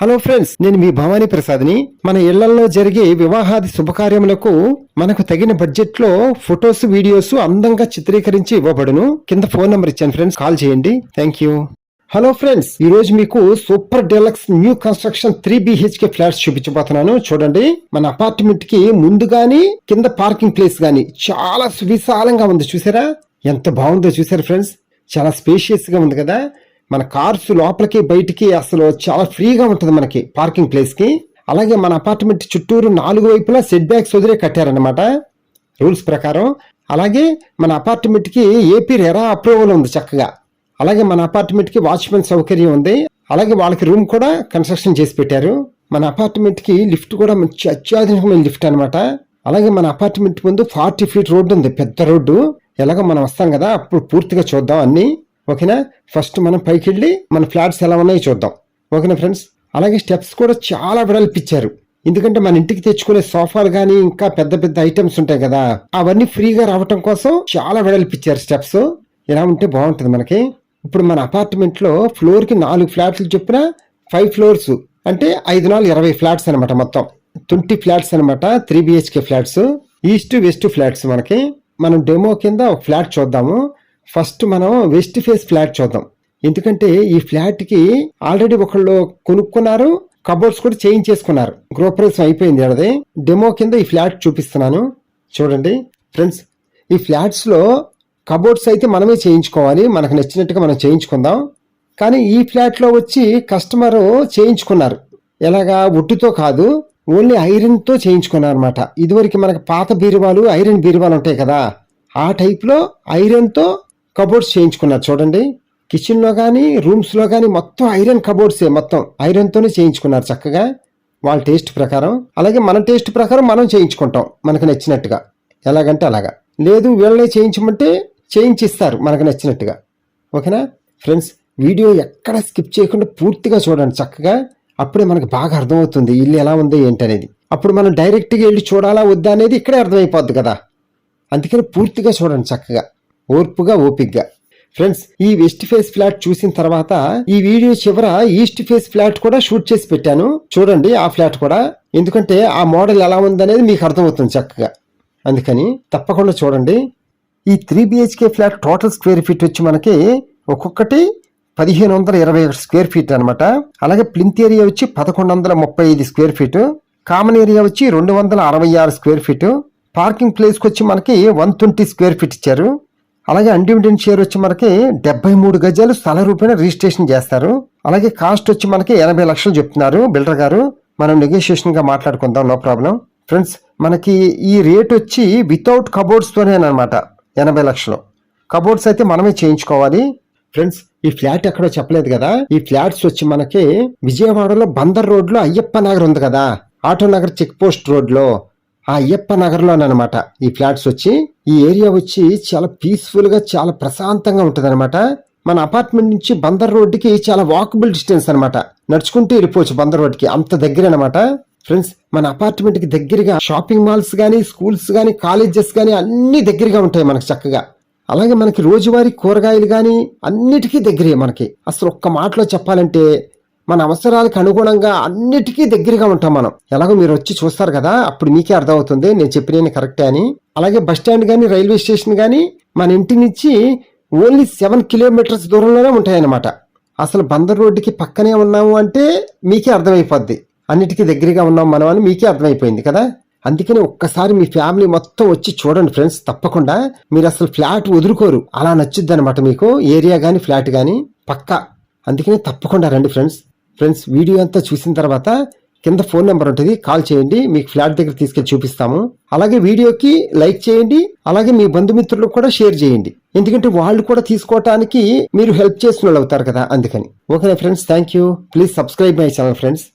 Hello friends, నేను మీ భవానీ ప్రసాద్ని. మన ఇళ్లలో జరిగే వివాహాది శుభకార్యములకు మనకు తగిన బడ్జెట్ లో ఫొటోస్, వీడియోస్ అందంగా చిత్రీకరించి ఇవ్వబడును. కింద ఫోన్ నంబర్ ఇచ్చాను ఫ్రెండ్స్, కాల్ చేయండి. Thank you. హలో ఫ్రెండ్స్, ఈ రోజు మీకు super deluxe new construction 3 BHK flats చూపించబోతున్నాను. చూడండి, మన అపార్ట్మెంట్ కి ముందు గాని కింద పార్కింగ్ ప్లేస్ గాని చాలా విశాలంగా ఉంది. చూసారా ఎంత బాగుందో? చూసారా ఫ్రెండ్స్, చాలా స్పేషియస్ గా ఉంది కదా. మన కార్స్ లోపలికి బయటికి అసలు చాలా ఫ్రీగా ఉంటుంది మనకి పార్కింగ్ ప్లేస్ కి. అలాగే మన అపార్ట్మెంట్ చుట్టూరు 4 వైపులా సెట్ బ్యాక్స్ వదిలే కట్టారనమాట రూల్స్ ప్రకారం. అలాగే మన అపార్ట్మెంట్ కి ఏపీ రెరా అప్రూవల్ ఉంది చక్కగా. అలాగే మన అపార్ట్మెంట్ కి వాచ్మెన్ సౌకర్యం ఉంది. అలాగే వాళ్ళకి రూమ్ కూడా కన్స్ట్రక్షన్ చేసి పెట్టారు. మన అపార్ట్మెంట్ కి లిఫ్ట్ కూడా మంచి అత్యాధునికమైన లిఫ్ట్ అనమాట. అలాగే మన అపార్ట్మెంట్ ముందు 40 feet రోడ్డు ఉంది, పెద్ద రోడ్డు. ఎలాగో మనం వస్తాం కదా, అప్పుడు పూర్తిగా చూద్దాం అన్ని. ఓకేనా? ఫస్ట్ మనం పైకి వెళ్ళి మన ఫ్లాట్స్ ఎలా ఉన్నాయో చూద్దాం. ఓకేనా ఫ్రెండ్స్? అలాగే స్టెప్స్ కూడా చాలా వెడల్పిచ్చారు. ఎందుకంటే మన ఇంటికి తెచ్చుకునే సోఫాలు గానీ ఇంకా పెద్ద పెద్ద ఐటమ్స్ ఉంటాయి కదా, అవన్నీ ఫ్రీగా రావటం కోసం చాలా వెడల్పిచ్చారు స్టెప్స్. ఇలా ఉంటే బాగుంటుంది మనకి. ఇప్పుడు మన అపార్ట్మెంట్ లో ఫ్లోర్ కి 4 ఫ్లాట్లు చొప్పున 5 floors అంటే 5 4 20 ఫ్లాట్స్ అనమాట. మొత్తం 20 ఫ్లాట్స్ అనమాట. 3 BHK flats, east west flats. మనకి మనం డెమో కింద ఒక ఫ్లాట్ చూద్దాము. ఫస్ట్ మనం వెస్ట్ ఫేస్ ఫ్లాట్ చూద్దాం. ఎందుకంటే ఈ ఫ్లాట్ కి ఆల్రెడీ ఒకళ్ళు కొనుక్కున్నారు, కబోర్డ్స్ కూడా చేంజ్ చేసుకున్నారు. గృహప్రవేశం అయిపోయింది. అది డెమో కింద ఈ ఫ్లాట్ చూపిస్తున్నాను. చూడండి ఫ్రెండ్స్, ఈ ఫ్లాట్స్ లో కబోర్డ్స్ అయితే మనమే చేయించుకోవాలి. మనకు నచ్చినట్టుగా మనం చేయించుకుందాం. కానీ ఈ ఫ్లాట్ లో వచ్చి కస్టమర్ చేయించుకున్నారు. ఎలాగా? వుడ్తో కాదు, ఓన్లీ ఐరన్ తో చేయించుకున్నారు అనమాట. ఇదివరకు మనకు పాత బీరువాలు, ఐరన్ బీరువాలు ఉంటాయి కదా, ఆ టైప్ లో ఐరన్ తో కబోర్డ్స్ చేయించుకున్నారు. చూడండి, కిచెన్ లో గానీ రూమ్స్ లో గానీ మొత్తం ఐరన్ కబోర్డ్సే, మొత్తం ఐరన్ తోనే చేయించుకున్నారు చక్కగా వాళ్ళ టేస్ట్ ప్రకారం. అలాగే మన టేస్ట్ ప్రకారం మనం చేయించుకుంటాం మనకు నచ్చినట్టుగా. ఎలాగంటే అలాగా. లేదు వీళ్ళనే చేయించమంటే చేయించిస్తారు మనకు నచ్చినట్టుగా. ఓకేనా ఫ్రెండ్స్? వీడియో ఎక్కడ స్కిప్ చేయకుండా పూర్తిగా చూడండి చక్కగా. అప్పుడే మనకు బాగా అర్థమవుతుంది ఇల్లు ఎలా ఉందో ఏంటనేది. అప్పుడు మనం డైరెక్ట్గా వెళ్ళి చూడాలా వద్దా అనేది ఇక్కడే అర్థమైపోద్ది కదా. అందుకని పూర్తిగా చూడండి చక్కగా, ఓర్పుగా, ఓపిగ్గా. ఫ్రెండ్స్, ఈ వెస్ట్ ఫేస్ ఫ్లాట్ చూసిన తర్వాత ఈ వీడియో చివర ఈస్ట్ ఫేస్ ఫ్లాట్ కూడా షూట్ చేసి పెట్టాను. చూడండి ఆ ఫ్లాట్ కూడా, ఎందుకంటే ఆ మోడల్ ఎలా ఉందనేది మీకు అర్థమవుతుంది చక్కగా. అందుకని తప్పకుండా చూడండి. ఈ 3 BHK flat total square feet వచ్చి మనకి ఒక్కొక్కటి 1521 స్క్వేర్ ఫీట్ అనమాట. అలాగే ప్లింత్ ఏరియా వచ్చి 1135 స్క్వేర్ ఫీట్, కామన్ ఏరియా వచ్చి 266 స్క్వేర్ ఫీట్, పార్కింగ్ ప్లేస్కి వచ్చి మనకి 120 స్క్వేర్ ఫీట్ ఇచ్చారు. అలాగే అన్డివిడెంట్ షేర్ వచ్చి మనకి 73 గజాలు స్థల రూపేణ రిజిస్ట్రేషన్ చేస్తారు. అలాగే కాస్ట్ వచ్చి మనకి 80 లక్షలు చెప్తున్నారు బిల్డర్ గారు. మనం నెగోషియేషన్ గా మాట్లాడుకుందాం, నో ప్రాబ్లం. ఫ్రెండ్స్, మనకి ఈ రేట్ వచ్చి వితౌట్ కబోర్డ్స్ తోనే అనమాట. 80 లక్షలు. కబోర్డ్స్ అయితే మనమే చేయించుకోవాలి. ఫ్రెండ్స్, ఈ ఫ్లాట్ ఎక్కడో చెప్పలేదు కదా. ఈ ఫ్లాట్స్ వచ్చి మనకి విజయవాడలో బందర్ రోడ్ లో అయ్యప్ప నగర్ ఉంది కదా, auto Nagar check post road లో, ఆ అయ్యప్ప నగర్లోనమాట ఈ ఫ్లాట్స్ వచ్చి. ఈ ఏరియా వచ్చి చాలా పీస్ఫుల్ గా, చాలా ప్రశాంతంగా ఉంటది అనమాట. మన అపార్ట్మెంట్ నుంచి బందర్ రోడ్డుకి చాలా వాకబుల్ డిస్టెన్స్ అనమాట. నడుచుకుంటూ వెళ్ళిపోవచ్చు బందర్ రోడ్డుకి, అంత దగ్గర అనమాట. ఫ్రెండ్స్, మన అపార్ట్మెంట్ కి దగ్గరగా షాపింగ్ మాల్స్ గానీ, స్కూల్స్ గానీ, కాలేజెస్ గానీ అన్ని దగ్గరగా ఉంటాయి మనకి చక్కగా. అలాగే మనకి రోజువారీ కూరగాయలు గానీ అన్నిటికీ దగ్గరే మనకి. అసలు ఒక్క మాటలో చెప్పాలంటే మన అవసరాలకు అనుగుణంగా అన్నిటికీ దగ్గరగా ఉంటాం మనం. ఎలాగో మీరు వచ్చి చూస్తారు కదా, అప్పుడు మీకే అర్థమవుతుంది నేను చెప్పిన కరెక్టే అని. అలాగే బస్ స్టాండ్ గానీ, రైల్వే స్టేషన్ గానీ మన ఇంటి నుంచి ఓన్లీ 7 kilometers దూరంలోనే ఉంటాయన్నమాట. అసలు బందర్ రోడ్డుకి పక్కనే ఉన్నాము అంటే మీకే అర్థమైపోద్ది, అన్నిటికీ దగ్గరగా ఉన్నాం మనం అని మీకే అర్థమైపోయింది కదా. అందుకని ఒక్కసారి మీ ఫ్యామిలీ మొత్తం వచ్చి చూడండి ఫ్రెండ్స్, తప్పకుండా. మీరు అసలు ఫ్లాట్ వదులుకోరు, అలా నచ్చుద్ది అనమాట మీకు, ఏరియా గానీ ఫ్లాట్ గానీ పక్కా. అందుకని తప్పకుండా రండి ఫ్రెండ్స్. ఫ్రెండ్స్, వీడియో అంతా చూసిన తర్వాత కింద ఫోన్ నెంబర్ ఉంటుంది, కాల్ చేయండి. మీకు ఫ్లాట్ దగ్గర తీసుకెళ్లి చూపిస్తాము. అలాగే వీడియోకి లైక్ చేయండి. అలాగే మీ బంధుమిత్రులకు కూడా షేర్ చేయండి, ఎందుకంటే వాళ్ళు కూడా తీసుకోవటానికి మీరు హెల్ప్ చేసిన వాళ్ళు అవుతారు కదా. అందుకని ఓకేనా friends, thank you. Please subscribe my channel friends.